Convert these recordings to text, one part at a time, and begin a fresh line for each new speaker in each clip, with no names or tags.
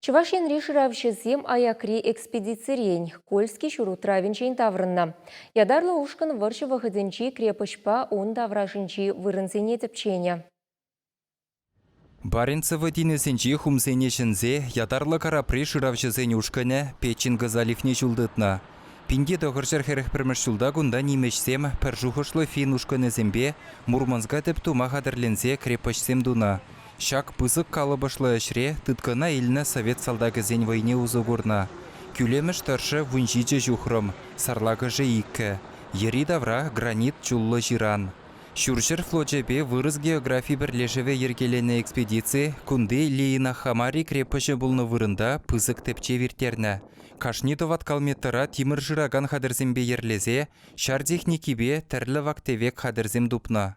Чувашин реширавшизем аякри экспедицирень, Кольский шуру травинчейн таврынна. Ядарлы ушкан варчы вахыдынчи крепышпа он таврашынчи вырынзене тепченя.
Баренцева динесенчи хумсенешінзе ядарлы карапри шыравшызен ушканы печин газалифне жулдытна. Пинде доғыржар херіх пірміш жулда гунда немешсем пір жухышлы фин ушканы зембе Мурманска тіп тума қадырлензе крепышсем дуна. Шак пызык калыбышлы әшре тыткана илні совет салдагы зен войне узугурна. Күлеміш таршы вунжиджі жухрым, сарлагыжы иккі. Ери давра гранит чуллы жиран. Шуршыр флоджепе вырыз географи бірлешеве ергелене экспедиции кунды Лейна Хамари крепыші бұлны вырында пызык тепче вертерні. Кашнитоват калметтара тимір жыраган хадырзембе ерлезе, шар техникибе тәрлі вақтевек хадырзем дупна.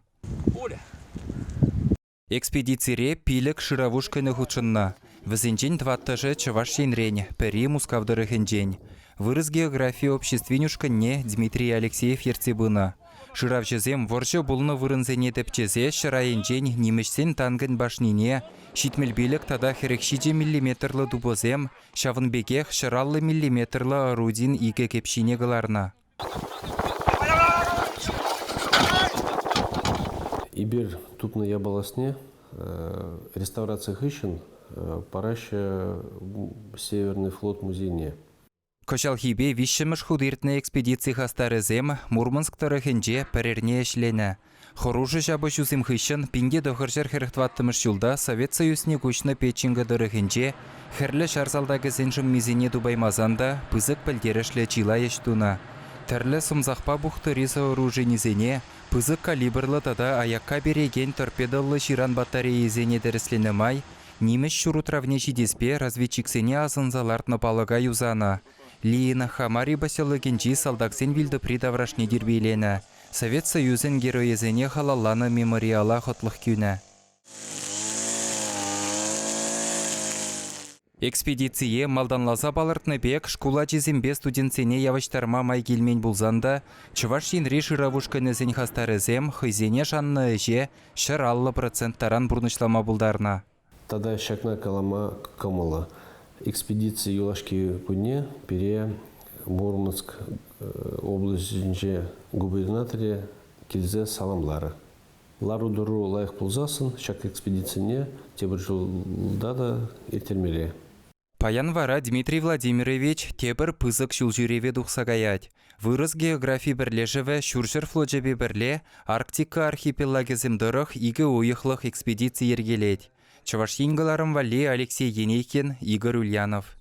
Экспедицире пилік шыравушканы худшынна. Візінчен тваттыжы чывашшен рень, пәрі мускавдырыхын жень. Вырыз география общественюшканне Дмитрий Алексеев ерцебына. Шыравчызем ворчы бұлны вырынзене тепчезе шырайын жень немешсен тангын башнине, шитмелбелік тада херекшиде миллиметрлы дубозем, шавынбекех шыраллы миллиметрлы орудин игі кепшине гыларна.
Ибир тупны ябаласне реставрация хыщен параще Северный флот музейне.
Кошалхибе вишшіміш худыртны экспедиции хастарызем Мурманск тарыхынже пәрерне эшлені. Хоружы жабы жузым хыщын пинге доғыржар херіхтваттымыш жылда Совет Союзне күшні печінгі дырыхынже херлі шарзалдагы зенжім мезене дубаймазанда пызык пілдерішлі чила ештуна. Тәрлі сымзақпа бұқтыры сооруженізене пызык калибрлы тада аякка береген торпедалы ширан батареязене дәріслені май, неміш шурутравне жидеспе разведчиксене азынзалартны палыға юзана. Лейна Хамари басылыгенжи салдаксен вилді придаврашне дербейлені. Совет Союзен героезене халалланы мемориала хотлық күні. Экспедиция малданлаза балыртны бек шкула жезімбе студентсене яваштарма май келмен бұлзанда, Чуваш енри шыравушканы зен хастарызем хызене жанны әже шыраллы проценттаран бұрнышлама бұлдарна.
Тада шакна калама камала. Экспедиция юлашки пуне пере Мурманск областинче губернаторе келзе саламлары. Лару дұру лайық бұлзасын, шак экспедицияне тебір жылда да ертермеле.
Паян вара Дмитрий Владимирович тебір пызык шулжиреве дұқсагаят. Вырыз географи бірлежеве шуршыр флоджебе бірле Арктика архипелагезім дұрық игі ойықлық экспедиция ергелет. Чуваш енгіларым вали Алексей Енейкин, Игорь Ульянов.